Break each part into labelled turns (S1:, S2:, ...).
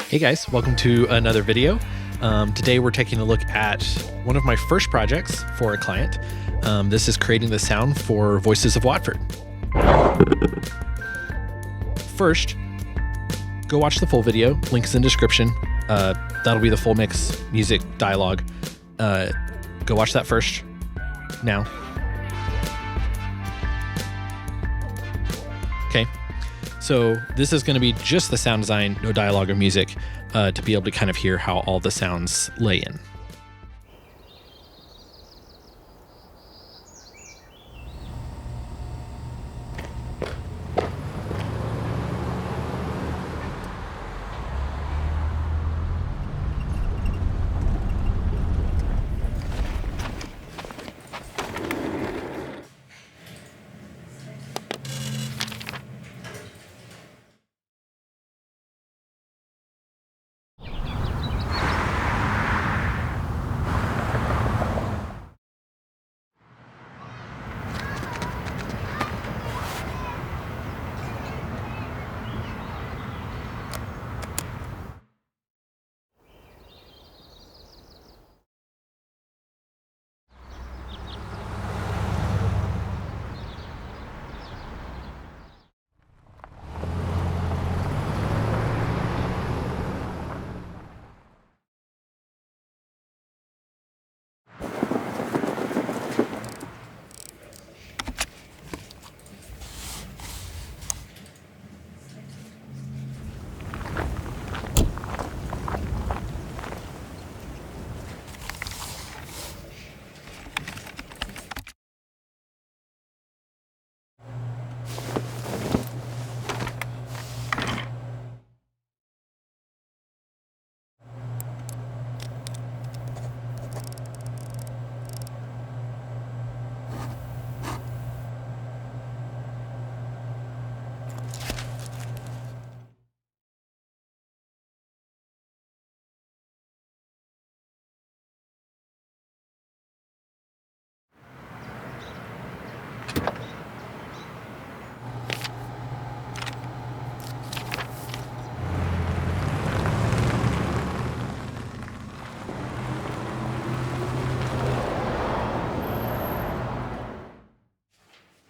S1: Hey guys, welcome to another video. Today we're taking a look at one of my first projects for a client. This is creating the sound for Voices of Watford. First, go watch the full video. Link is in the description. That'll be the full mix, music, dialogue. Go watch that first. Now. Okay. So this is going to be just the sound design, no dialogue or music, to be able to kind of hear how all the sounds lay in.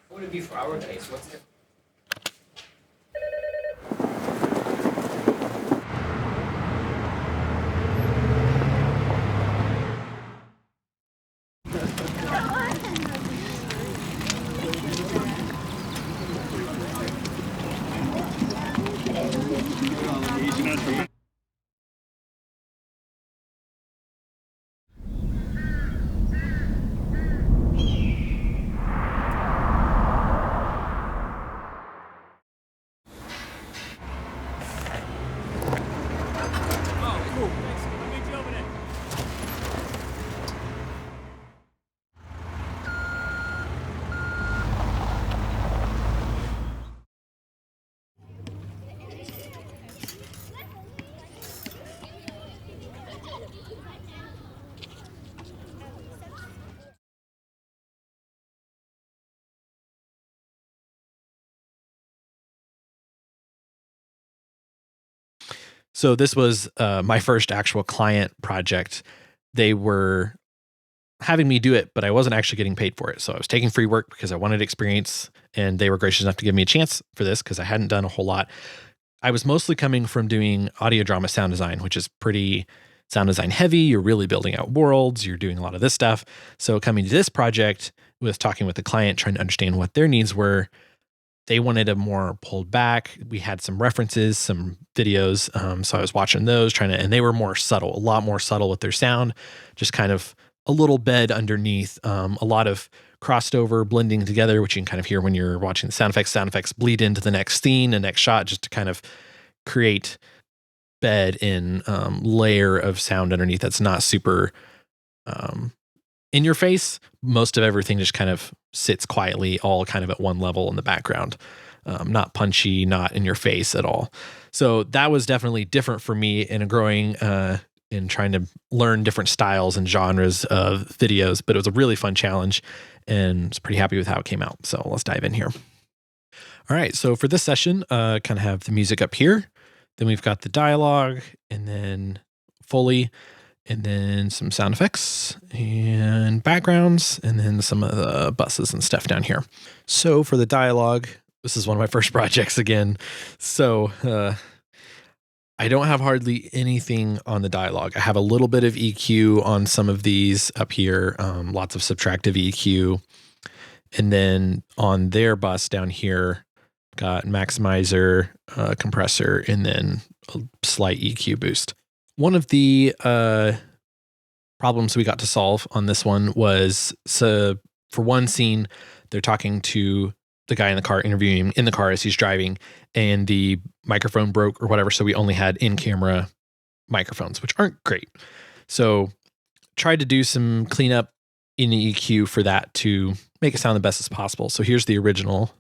S2: What would it be for our case? What's it?
S1: So this was my first actual client project. They were having me do it, but I wasn't actually getting paid for it. So I was taking free work because I wanted experience, and they were gracious enough to give me a chance for this because I hadn't done a whole lot. I was mostly coming from doing audio drama sound design, which is pretty sound design heavy. You're really building out worlds. You're doing a lot of this stuff. So coming to this project with talking with the client, trying to understand what their needs were, they wanted a more pulled back. We had some references, some videos. So I was watching those, and they were more subtle, a lot more subtle with their sound, just kind of a little bed underneath, a lot of crossed over, blending together, which you can kind of hear when you're watching the sound effects. Sound effects bleed into the next scene, the next shot, just to kind of create bed in layer of sound underneath that's not super in your face. Most of everything just kind of sits quietly, all kind of at one level in the background, not punchy, not in your face at all. So that was definitely different for me in a growing in trying to learn different styles and genres of videos, but it was a really fun challenge and I was pretty happy with how it came out. So let's dive in here. All right. So for this session, kind of have the music up here. Then we've got the dialogue, and then Foley, and then some sound effects and backgrounds, and then some of the buses and stuff down here. So for the dialogue, this is one of my first projects again. So I don't have hardly anything on the dialogue. I have a little bit of EQ on some of these up here, lots of subtractive EQ. And then on their bus down here, got maximizer, compressor, and then a slight EQ boost. One of the problems we got to solve on this one was, so for one scene, they're talking to the guy in the car, interviewing him in the car as he's driving, and the microphone broke or whatever. So we only had in-camera microphones, which aren't great. So tried to do some cleanup in the EQ for that to make it sound the best as possible. So here's the original.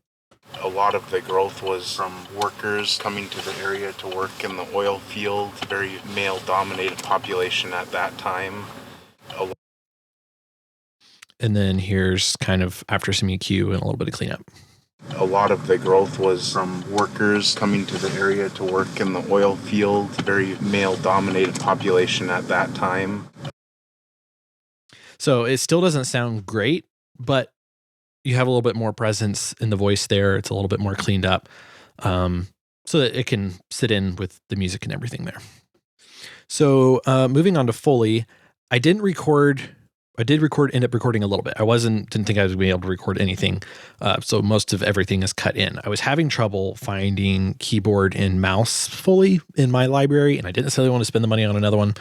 S3: A lot of the growth was from workers coming to the area to work in the oil field. Very male-dominated population at that time.
S1: And then here's kind of after some EQ and a little bit of cleanup.
S3: A lot of the growth was from workers coming to the area to work in the oil field. Very male-dominated population at that time.
S1: So it still doesn't sound great, but you have a little bit more presence in the voice there. It's a little bit more cleaned up, so that it can sit in with the music and everything there. So moving on to Foley, I did end up recording a little bit. Didn't think I was going to be able to record anything. So most of everything is cut in. I was having trouble finding keyboard and mouse Foley in my library, and I didn't necessarily want to spend the money on another one.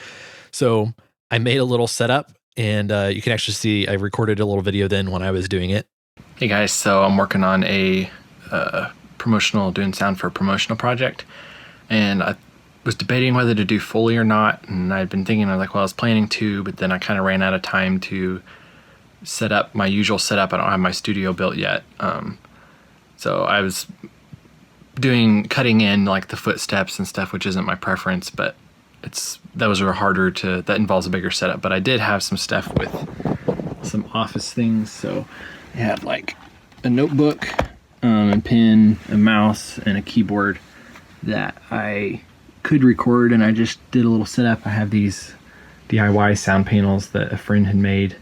S1: So I made a little setup, and you can actually see I recorded a little video then when I was doing it.
S4: Hey guys, so I'm working on a doing sound for a promotional project, and I was debating whether to do Foley or not, and I'd been thinking, I was planning to, but then I kind of ran out of time to set up my usual setup. I don't have my studio built yet, so I was cutting in like the footsteps and stuff, which isn't my preference, but that involves a bigger setup. But I did have some stuff with some office things, so I had like a notebook, a pen, a mouse, and a keyboard that I could record, and I just did a little setup. I have these DIY sound panels that a friend had made,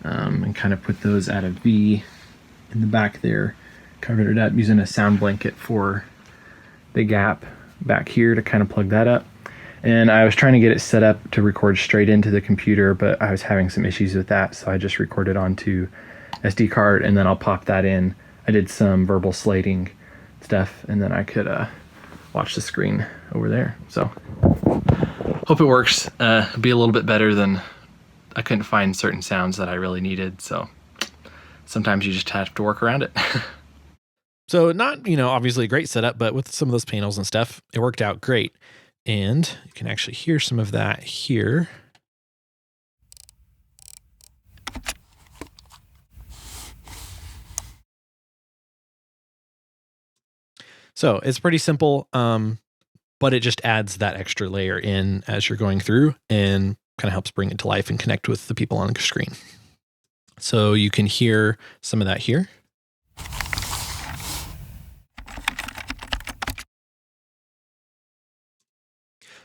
S4: and kind of put those at a V in the back there, covered it up using a sound blanket for the gap back here to kind of plug that up. And I was trying to get it set up to record straight into the computer, but I was having some issues with that, so I just recorded onto SD card, and then I'll pop that in. I did some verbal slating stuff, and then I could watch the screen over there. So hope it works. It'll be a little bit better than, I couldn't find certain sounds that I really needed, so sometimes you just have to work around it.
S1: So not, obviously a great setup, but with some of those panels and stuff, it worked out great. And you can actually hear some of that here. So it's pretty simple, but it just adds that extra layer in as you're going through and kind of helps bring it to life and connect with the people on the screen. So you can hear some of that here.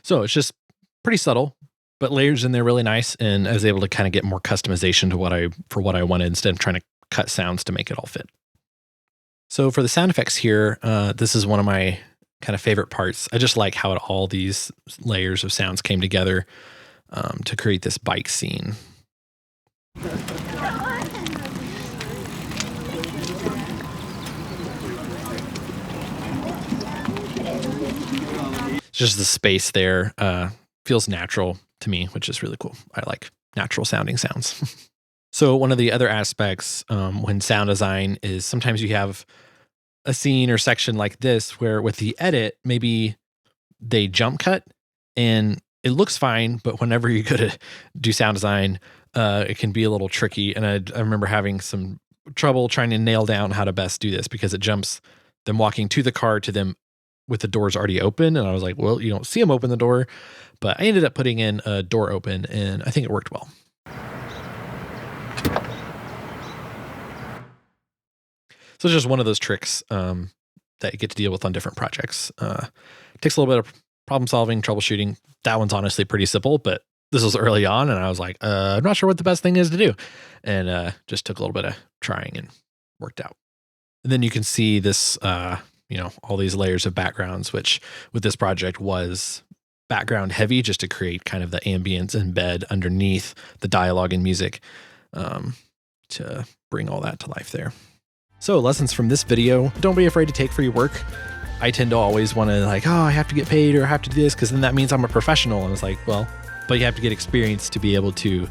S1: So it's just pretty subtle, but layers in there really nice, and I was able to kind of get more customization to what I wanted instead of trying to cut sounds to make it all fit. So for the sound effects here, this is one of my kind of favorite parts. I just like how all these layers of sounds came together to create this bike scene. Just the space there feels natural to me, which is really cool. I like natural sounding sounds. So one of the other aspects when sound design is sometimes you have a scene or section like this where with the edit, maybe they jump cut and it looks fine, but whenever you go to do sound design, it can be a little tricky. And I remember having some trouble trying to nail down how to best do this because it jumps them walking to the car to them with the doors already open. And I was like, well, you don't see them open the door, but I ended up putting in a door open and I think it worked well. So it's just one of those tricks that you get to deal with on different projects. Takes a little bit of problem solving, troubleshooting. That one's honestly pretty simple, but this was early on and I was like, I'm not sure what the best thing is to do. And just took a little bit of trying and worked out. And then you can see this, all these layers of backgrounds, which with this project was background heavy, just to create kind of the ambience and bed underneath the dialogue and music, to bring all that to life there. So lessons from this video: don't be afraid to take free work. I tend to always want to I have to get paid or I have to do this because then that means I'm a professional. And it's like, well, but you have to get experience to be able to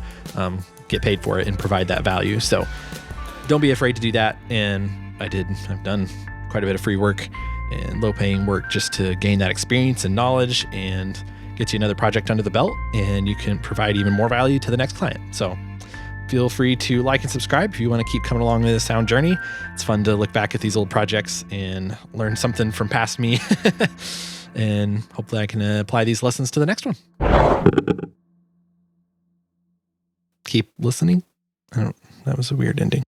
S1: get paid for it and provide that value. So don't be afraid to do that. And I've done quite a bit of free work and low paying work just to gain that experience and knowledge and get you another project under the belt, and you can provide even more value to the next client. So feel free to like and subscribe if you want to keep coming along this sound journey. It's fun to look back at these old projects and learn something from past me. And hopefully I can apply these lessons to the next one. Keep listening. That was a weird ending.